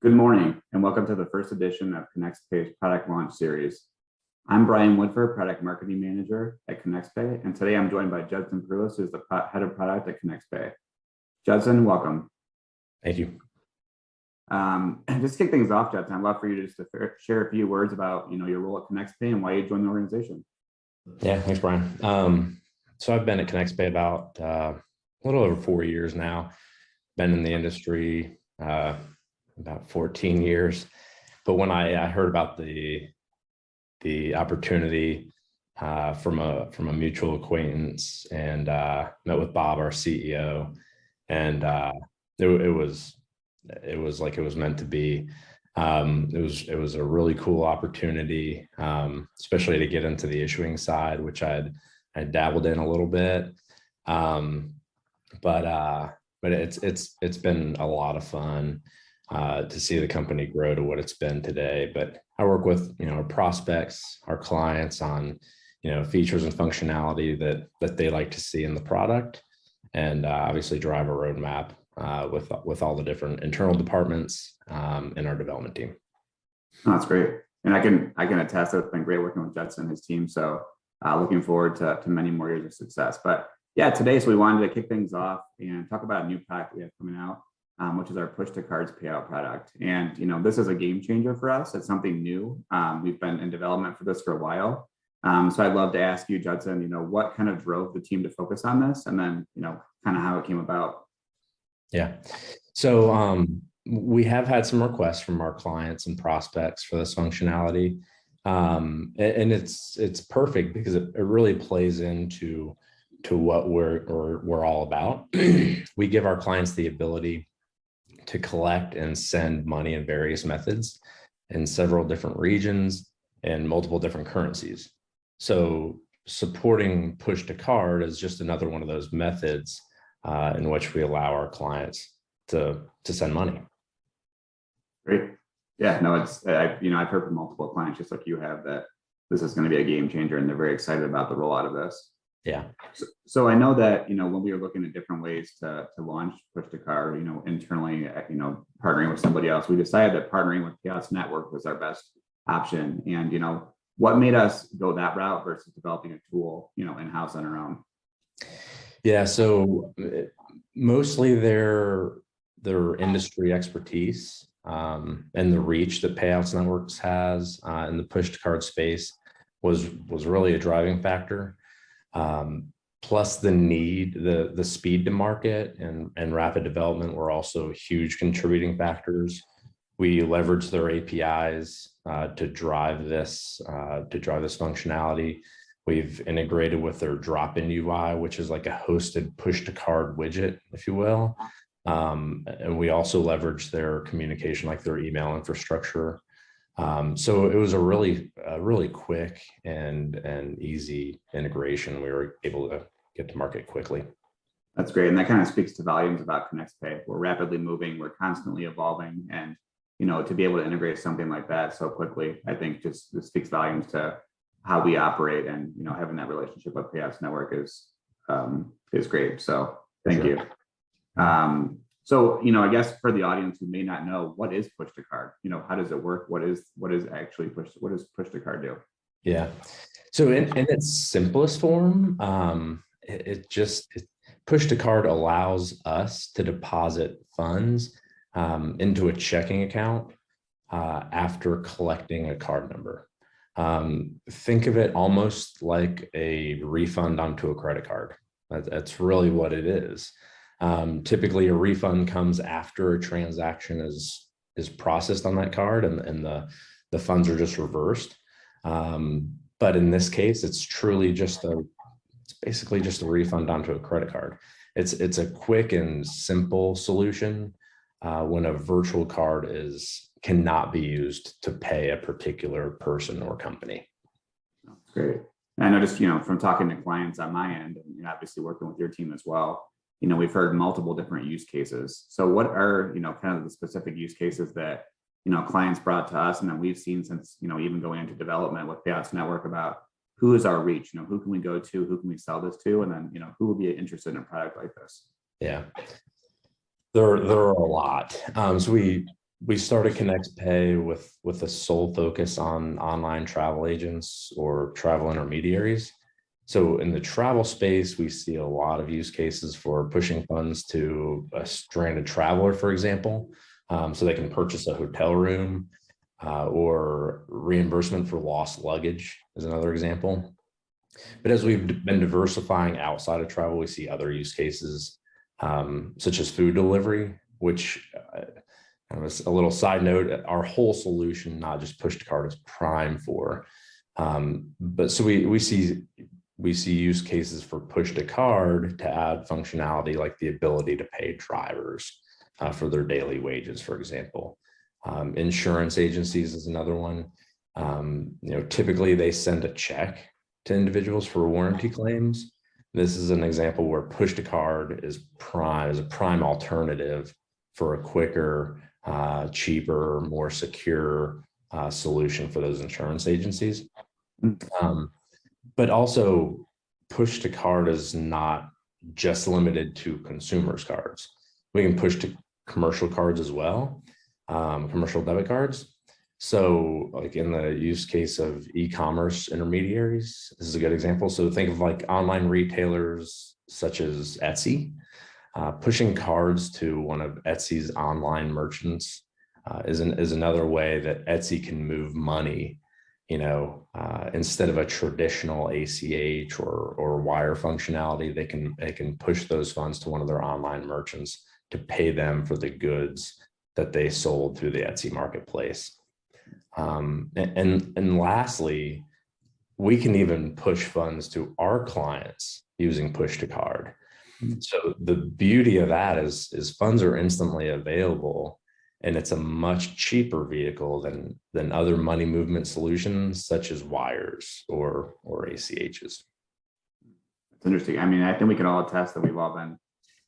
Good morning, and welcome to the first edition of ConnexPay's product launch series. I'm Brian Woodford, product marketing manager at ConnexPay, and today I'm joined by Judson Perulis, who's the head of product at ConnexPay. Judson, welcome. Thank you. Just to kick things off, Judson, I'd love for you just to share a few words about your role at ConnexPay and why you joined the organization. Yeah, thanks, Brian. So I've been at ConnexPay about a little over 4 years now. Been in the industry about 14 years. But when I heard about the opportunity from a mutual acquaintance and met with Bob, our CEO, and it was like it was meant to be. It was a really cool opportunity, especially to get into the issuing side, which I dabbled in a little bit. But it's been a lot of fun to see the company grow to what it's been today. But I work with our prospects, our clients on features and functionality that they like to see in the product, and obviously drive a roadmap with all the different internal departments in our development team. Oh, that's great, and I can attest that it's been great working with Judson and his team. So looking forward to many more years of success. But yeah, today, so we wanted to kick things off and talk about a new product we have coming out, which is our push to cards payout product. And this is a game changer for us. It's something new. We've been in development for this for a while. So I'd love to ask you, Judson, what kind of drove the team to focus on this, and then kind of how it came about. Yeah. So we have had some requests from our clients and prospects for this functionality. And it's perfect because it really plays into what we're all about. We give our clients the ability to collect and send money in various methods in several different regions and multiple different currencies. So supporting push to card is just another one of those methods in which we allow our clients to send money. Great. Yeah, no, I've heard from multiple clients just like you have that this is going to be a game changer, and they're very excited about the rollout of this. Yeah. So I know that when we were looking at different ways to launch push to card, internally, partnering with somebody else, we decided that partnering with Payouts Network was our best option. And what made us go that route versus developing a tool in-house on our own? Yeah, so mostly their industry expertise and the reach that Payouts Networks has in the push to card space was really a driving factor. Plus the need, the speed to market and rapid development were also huge contributing factors. We leveraged their APIs to drive this functionality. We've integrated with their drop-in UI, which is like a hosted push to card widget, if you will. And we also leveraged their communication, like their email infrastructure. So it was a really quick and easy integration. We were able to get to market quickly. That's great. And that kind of speaks to volumes about ConnexPay. We're rapidly moving, we're constantly evolving, and to be able to integrate something like that so quickly, I think just this speaks volumes to how we operate, and having that relationship with Payouts Network is great. So thank you. So, I guess for the audience who may not know, what is push to card? How does it work? What does push to card do? Yeah. So in its simplest form, push to card allows us to deposit funds into a checking account after collecting a card number. Think of it almost like a refund onto a credit card. That's really what it is. Typically a refund comes after a transaction is processed on that card, and the funds are just reversed. But in this case, it's basically just a refund onto a credit card. It's a quick and simple solution when a virtual card cannot be used to pay a particular person or company. That's great. And I know just from talking to clients on my end, and obviously working with your team as well, we've heard multiple different use cases. So what are, kind of the specific use cases that, clients brought to us and that we've seen since, even going into development with Payouts Network about who is our reach, who can we go to, who can we sell this to, and then, who would be interested in a product like this? Yeah, there are a lot. So we we started ConnexPay with a sole focus on online travel agents or travel intermediaries. So in the travel space, we see a lot of use cases for pushing funds to a stranded traveler, for example, so they can purchase a hotel room, or reimbursement for lost luggage is another example. But as we've been diversifying outside of travel, we see other use cases, such as food delivery, which kind of a little side note, our whole solution, not just push to card, is prime for. But so we see use cases for push to card to add functionality like the ability to pay drivers for their daily wages, for example. Insurance agencies is another one. Typically they send a check to individuals for warranty claims. This is an example where push to card is a prime alternative for a quicker, cheaper, more secure solution for those insurance agencies. But also push to card is not just limited to consumers cards. We can push to commercial cards as well, commercial debit cards. So like in the use case of e-commerce intermediaries, this is a good example. So think of like online retailers such as Etsy, pushing cards to one of Etsy's online merchants is another way that Etsy can move money, instead of a traditional ACH or wire functionality. They can push those funds to one of their online merchants to pay them for the goods that they sold through the Etsy marketplace. And lastly, we can even push funds to our clients using push to card. So the beauty of that is funds are instantly available, and it's a much cheaper vehicle than other money movement solutions such as wires or ACHs. It's interesting. I mean, I think we can all attest that we've all been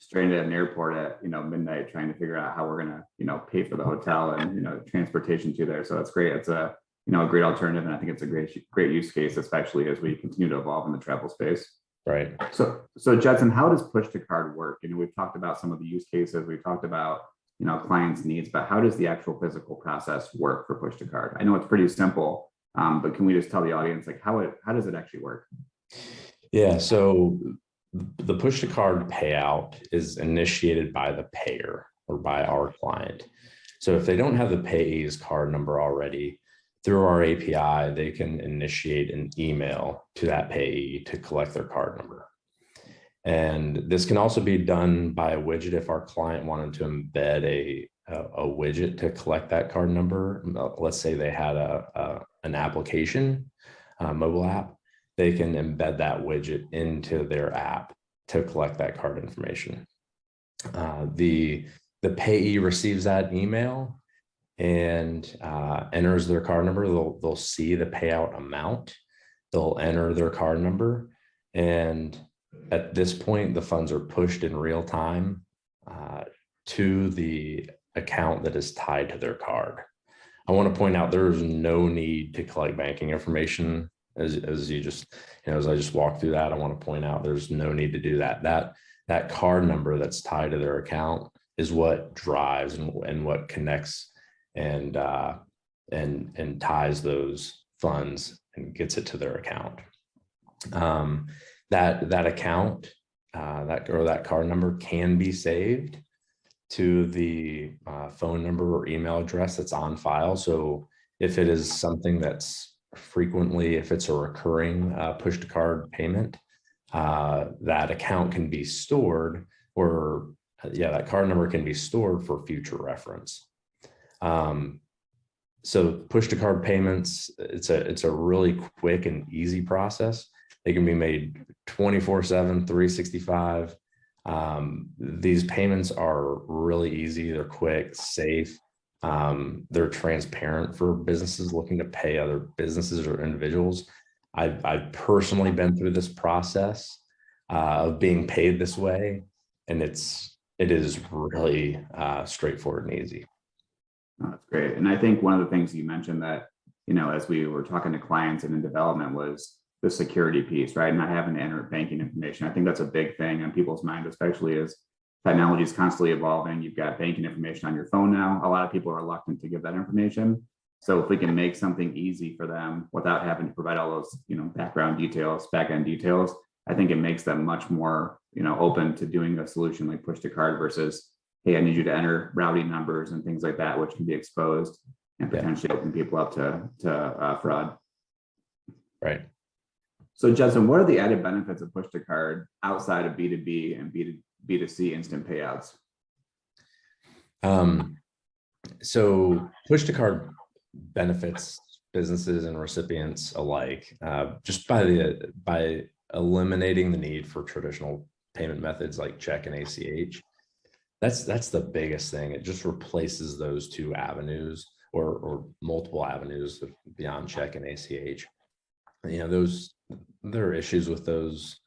stranded at an airport at midnight trying to figure out how we're gonna pay for the hotel and transportation to there. So it's great. It's a great alternative, and I think it's a great use case, especially as we continue to evolve in the travel space. Right. So Judson, how does push to card work? We've talked about some of the use cases. We've talked about clients' needs, but how does the actual physical process work for push to card? I know it's pretty simple, but can we just tell the audience like how does it actually work? Yeah. So the push to card payout is initiated by the payer or by our client. So if they don't have the payee's card number already, through our API, they can initiate an email to that payee to collect their card number. And this can also be done by a widget if our client wanted to embed a widget to collect that card number. Let's say they had an application, mobile app, they can embed that widget into their app to collect that card information. The payee receives that email and enters their card number. They'll see the payout amount. They'll enter their card number, and at this point, the funds are pushed in real time to the account that is tied to their card. I want to point out there is no need to collect banking information. As you just, as I just walked through that, I want to point out there's no need to do that. That card number that's tied to their account is what drives and what connects and ties those funds and gets it to their account. That account, that card number can be saved to the phone number or email address that's on file. So if it is something that's frequently, if it's a recurring push to card payment, that account can be stored, or that card number can be stored for future reference. So push to card payments, it's a really quick and easy process. They can be made 24/7, 365. These payments are really easy. They're quick, safe. They're transparent for businesses looking to pay other businesses or individuals. I've personally been through this process of being paid this way, and it is really straightforward and easy. Oh, that's great. And I think one of the things you mentioned that, as we were talking to clients and in development was the security piece, right? Not having to enter banking information. I think that's a big thing on people's mind, especially as technology is constantly evolving. You've got banking information on your phone now. A lot of people are reluctant to give that information. So if we can make something easy for them without having to provide all those, background details, back-end details, I think it makes them much more, open to doing a solution like push to card versus, hey, I need you to enter routing numbers and things like that, which can be exposed and potentially open people up to fraud. Right. So Judson, what are the added benefits of push to card outside of B2B and B2C instant payouts? So push to card benefits businesses and recipients alike, just by eliminating the need for traditional payment methods like check and ACH. That's the biggest thing. It just replaces those two avenues or multiple avenues beyond check and ACH. There are issues with those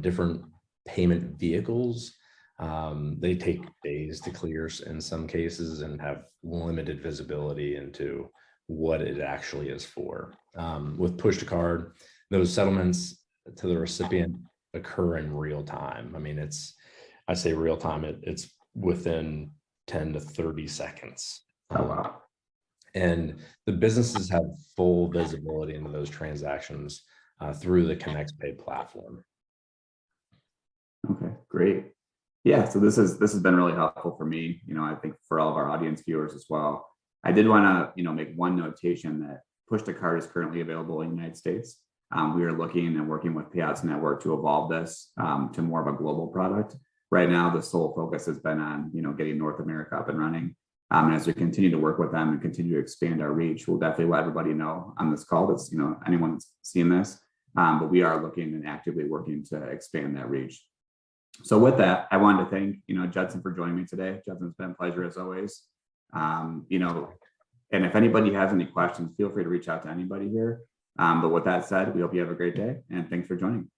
different payment vehicles. They take days to clear in some cases and have limited visibility into what it actually is for. With push to card, those settlements to the recipient occur in real time. I mean, I say real time, it's within 10 to 30 seconds. Oh, wow. And the businesses have full visibility into those transactions through the ConnexPay platform. Okay, great. Yeah, so this has been really helpful for me. I think for all of our audience viewers as well. I did want to make one notation that push to card is currently available in the United States. We are looking and working with Payouts Network to evolve this to more of a global product. Right now, the sole focus has been on getting North America up and running. And as we continue to work with them and continue to expand our reach, we'll definitely let everybody know on this call that's anyone that's seen this. But we are looking and actively working to expand that reach. So with that, I wanted to thank Judson for joining me today. Judson, it's been a pleasure as always. And if anybody has any questions, feel free to reach out to anybody here. But with that said, we hope you have a great day and thanks for joining.